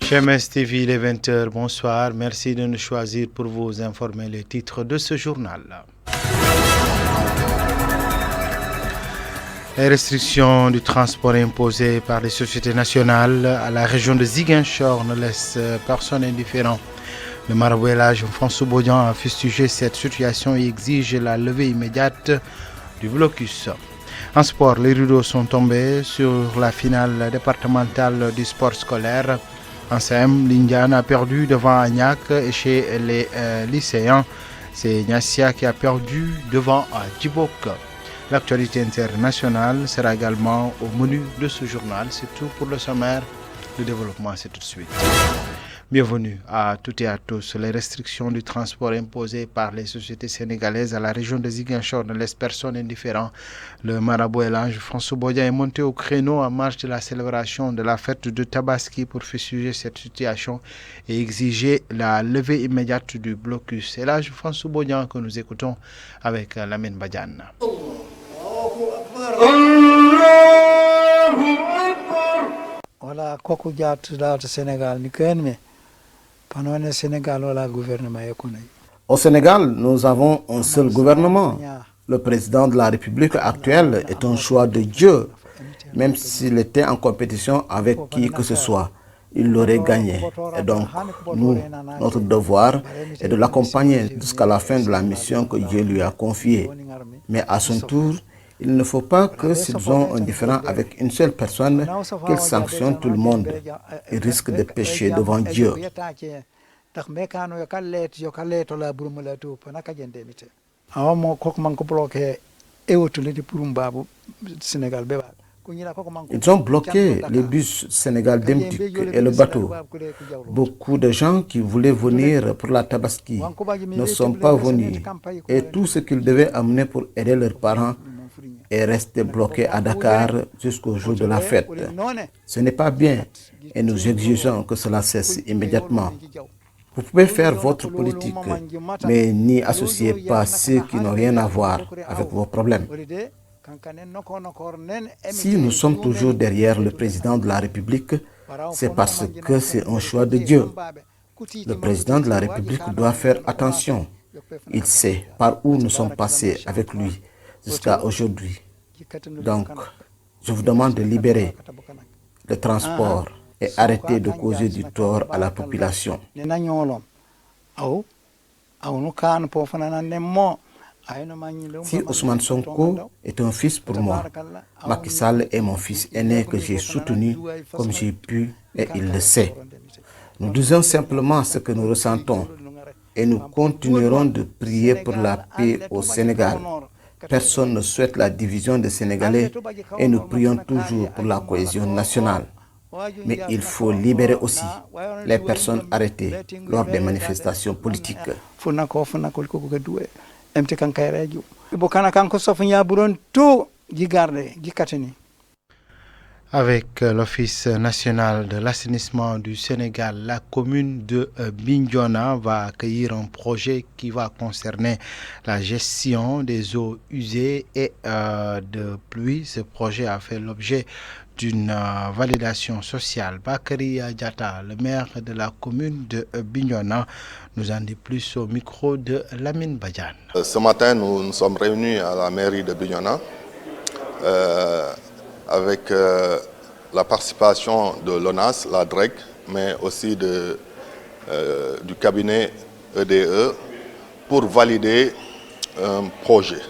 GMS TV, il est 20h, bonsoir. Merci de nous choisir pour vous informer les titres de ce journal. Les restrictions du transport imposées par les sociétés nationales à la région de Ziguinchor ne laissent personne indifférent. Le marabout El Hadj François Bodian a fustigé cette situation et exige la levée immédiate du blocus. En sport, les rideaux sont tombés sur la finale départementale du sport scolaire. En CM, l'Indiane a perdu devant Agnac et chez les lycéens, c'est Nyassia qui a perdu devant Djibok. L'actualité internationale sera également au menu de ce journal. C'est tout pour le sommaire. Le développement, c'est tout de suite. Bienvenue à toutes et à tous. Les restrictions du transport imposées par les sociétés sénégalaises à la région de Ziguinchor ne laissent personne indifférent. Le marabout El Hadj François Bodian est monté au créneau en marge de la célébration de la fête de Tabaski pour fustiger cette situation et exiger la levée immédiate du blocus. El Hadj François Bodian que nous écoutons avec Lamine Badiane. Voilà, koko jattuɗa to Sénégal ni ken me panone Sénégal wala gouvernement ekonomi. Au Sénégal, nous avons un seul gouvernement. Le président de la République actuelle est un choix de Dieu. Même s'il était en compétition avec qui que ce soit, il l'aurait gagné. Et donc, nous, notre devoir est de l'accompagner jusqu'à la fin de la mission que Dieu lui a confiée. Mais à son tour, il ne faut pas que s'ils ont un différend avec une seule personne, qu'ils sanctionnent tout le monde. Ils risquent de pécher devant Dieu. Ils ont bloqué les bus Sénégal Demtik et le bateau. Beaucoup de gens qui voulaient venir pour la Tabaski ne sont pas venus. Et tout ce qu'ils devaient amener pour aider leurs parents est resté bloqué à Dakar jusqu'au jour de la fête. Ce n'est pas bien et nous exigeons que cela cesse immédiatement. Vous pouvez faire votre politique, mais n'y associez pas ceux qui n'ont rien à voir avec vos problèmes. Si nous sommes toujours derrière le président de la République, c'est parce que c'est un choix de Dieu. Le président de la République doit faire attention. Il sait par où nous sommes passés avec lui jusqu'à aujourd'hui. Donc, je vous demande de libérer le transport et arrêter de causer du tort à la population. Si Ousmane Sonko est un fils pour moi, Macky Sall est mon fils aîné que j'ai soutenu comme j'ai pu et il le sait. Nous disons simplement ce que nous ressentons et nous continuerons de prier pour la paix au Sénégal. Personne ne souhaite la division des Sénégalais et nous prions toujours pour la cohésion nationale. Mais il faut libérer aussi les personnes arrêtées lors des manifestations politiques. Avec l'Office national de l'assainissement du Sénégal, la commune de Bignona va accueillir un projet qui va concerner la gestion des eaux usées et de pluie. Ce projet a fait l'objet d'une validation sociale. Bakary Diatta, le maire de la commune de Bignona, nous en dit plus au micro de Lamine Badiane. Ce matin, nous sommes réunis à la mairie de Bignona avec la participation de l'ONAS, la DREC, mais aussi du cabinet EDE pour valider un projet.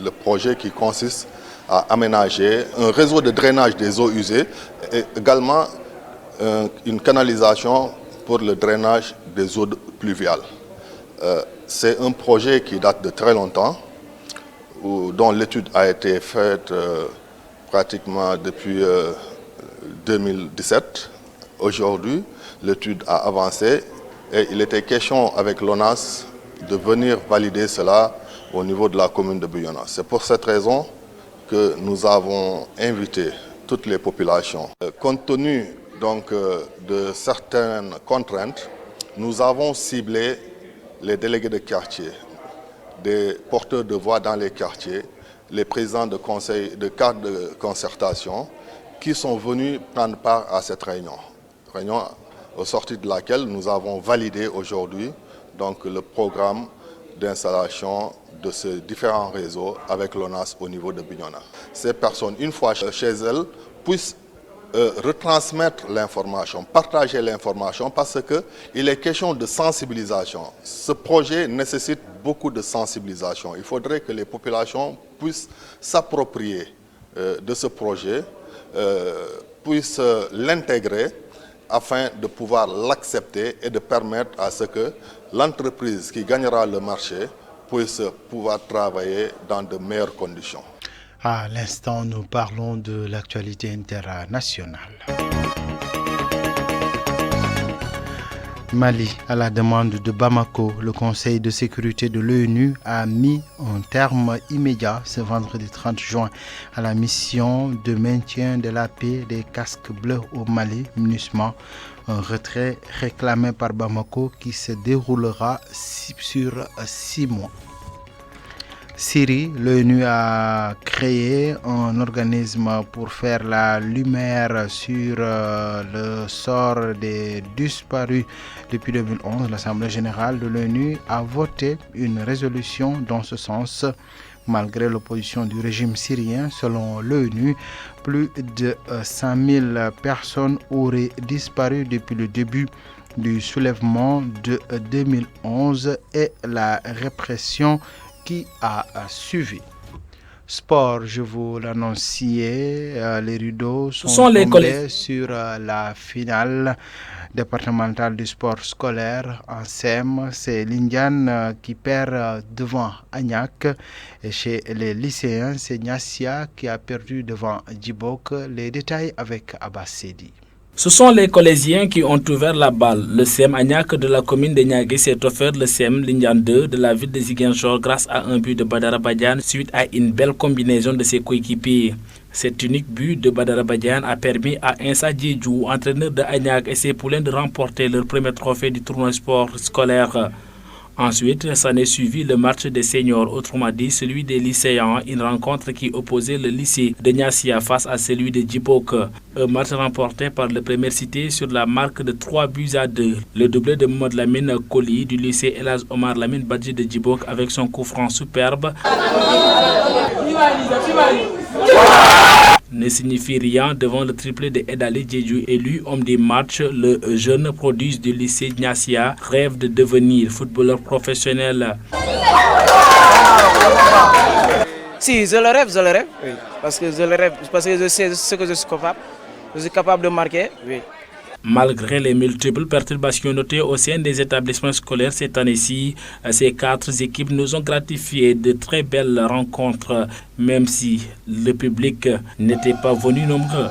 Le projet qui consiste à aménager un réseau de drainage des eaux usées et également une canalisation pour le drainage des eaux pluviales. C'est un projet qui date de très longtemps, dont l'étude a été faite pratiquement depuis 2017. Aujourd'hui, l'étude a avancé et il était question avec l'ONAS de venir valider cela au niveau de la commune de Bignona. C'est pour cette raison que nous avons invité toutes les populations. Compte tenu donc de certaines contraintes, nous avons ciblé les délégués de quartier, des porteurs de voix dans les quartiers, les présidents de conseils de cadres de concertation qui sont venus prendre part à cette réunion au sortir de laquelle nous avons validé aujourd'hui donc, le programme d'installation de ces différents réseaux avec l'ONAS au niveau de Bignona. Ces personnes, une fois chez elles, puissent retransmettre l'information, partager l'information parce qu'il est question de sensibilisation. Ce projet nécessite beaucoup de sensibilisation. Il faudrait que les populations puissent s'approprier de ce projet, puissent l'intégrer afin de pouvoir l'accepter et de permettre à ce que l'entreprise qui gagnera le marché puisse pouvoir travailler dans de meilleures conditions. À l'instant, nous parlons de l'actualité internationale. Mali, à la demande de Bamako, le Conseil de sécurité de l'ONU a mis un terme immédiat ce vendredi 30 juin à la mission de maintien de la paix des casques bleus au Mali, MINUSMA, un retrait réclamé par Bamako qui se déroulera sur 6 mois. Syrie, l'ONU a créé un organisme pour faire la lumière sur le sort des disparus depuis 2011. L'Assemblée générale de l'ONU a voté une résolution dans ce sens. Malgré l'opposition du régime syrien, selon l'ONU, plus de 100 000 personnes auraient disparu depuis le début du soulèvement de 2011 et la répression qui a suivi. Sport, je vous l'annonciais, les rideaux sont tombés sur la finale départementale du sport scolaire en SEM. C'est l'Indiane qui perd devant Agnac. Et chez les lycéens, c'est Nyassia qui a perdu devant Djibok. Les détails avec Abbas Sedi. Ce sont les collégiens qui ont ouvert la balle. Le CM Agnac de la commune de Niagué s'est offert le CM Lindian 2 de la ville de Ziguinchor grâce à un but de Badara Badian suite à une belle combinaison de ses coéquipiers. Cet unique but de Badara Badian a permis à Insa Djedjou, entraîneur de Agnac et ses poulains de remporter leur premier trophée du tournoi sport scolaire. Ensuite, s'en est suivi le match des seniors, autrement dit celui des lycéens, une rencontre qui opposait le lycée de Nyassia face à celui de Djibok. Un match remporté par le premier cité sur la marque de 3-2. Le doublé de Mohamed Lamine Koli du lycée Elaz Omar Lamine Badji de Djibok avec son coup franc superbe ne signifie rien devant le triplé de Edali Djedjou, élu homme des matchs. Le jeune prodige du lycée Nyassia rêve de devenir footballeur professionnel. Si, je le rêve, oui. Parce que je sais ce que je suis capable. Je suis capable de marquer, oui. Malgré les multiples perturbations notées au sein des établissements scolaires cette année-ci, ces 4 équipes nous ont gratifié de très belles rencontres, même si le public n'était pas venu nombreux.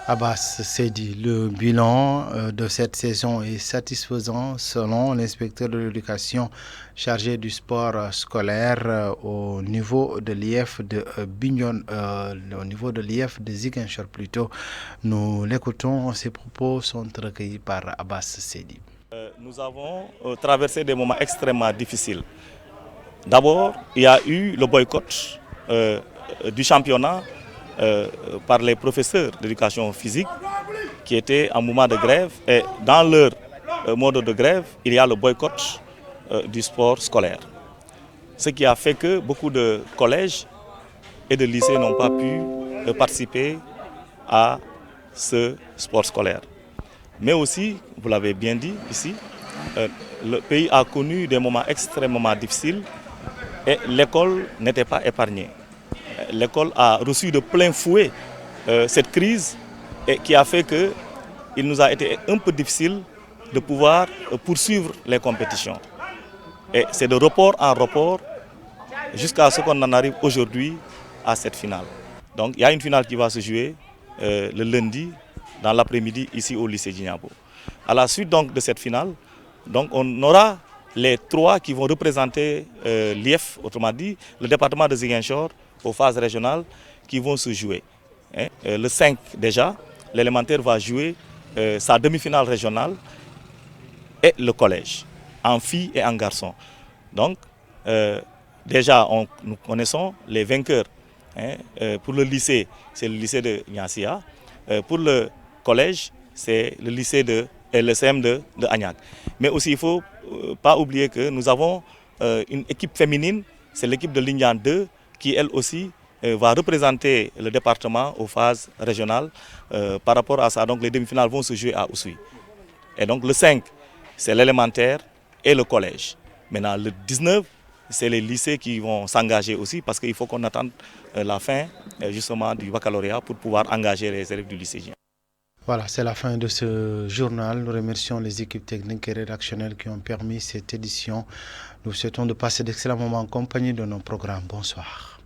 Abbas Sedi, le bilan de cette saison est satisfaisant selon l'inspecteur de l'éducation chargé du sport scolaire au niveau de l'IF de Bignona, au niveau de l'IF de Ziguinchor plutôt. Nous l'écoutons, ses propos sont recueillis par Abbas Sedi. Nous avons traversé des moments extrêmement difficiles. D'abord, il y a eu le boycott du championnat par les professeurs d'éducation physique qui étaient en mouvement de grève, et dans leur mode de grève, il y a le boycott du sport scolaire. Ce qui a fait que beaucoup de collèges et de lycées n'ont pas pu participer à ce sport scolaire. Mais aussi, vous l'avez bien dit ici, le pays a connu des moments extrêmement difficiles et l'école n'était pas épargnée. L'école a reçu de plein fouet cette crise et qui a fait qu'il nous a été un peu difficile de pouvoir poursuivre les compétitions. Et c'est de report en report jusqu'à ce qu'on en arrive aujourd'hui à cette finale. Donc il y a une finale qui va se jouer le lundi dans l'après-midi ici au lycée Djignabo. À la suite donc de cette finale, donc on aura les 3 qui vont représenter l'IF, autrement dit le département de Ziguinchor, aux phases régionales qui vont se jouer. Le 5 déjà, l'élémentaire va jouer sa demi-finale régionale et le collège, en filles et en garçons. Donc déjà nous connaissons les vainqueurs. Pour le lycée, c'est le lycée de Nyassia. Pour le collège, c'est le lycée et le CM de Agnac. Mais aussi, il ne faut pas oublier que nous avons une équipe féminine, c'est l'équipe de Lindiane 2, qui elle aussi va représenter le département aux phases régionales. Par rapport à ça, donc les demi-finales vont se jouer à Oussouye. Et donc le 5, c'est l'élémentaire et le collège. Maintenant, le 19, c'est les lycées qui vont s'engager aussi parce qu'il faut qu'on attende la fin justement du baccalauréat pour pouvoir engager les élèves du lycée. Voilà, c'est la fin de ce journal. Nous remercions les équipes techniques et rédactionnelles qui ont permis cette édition. Nous souhaitons de passer d'excellents moments en compagnie de nos programmes. Bonsoir.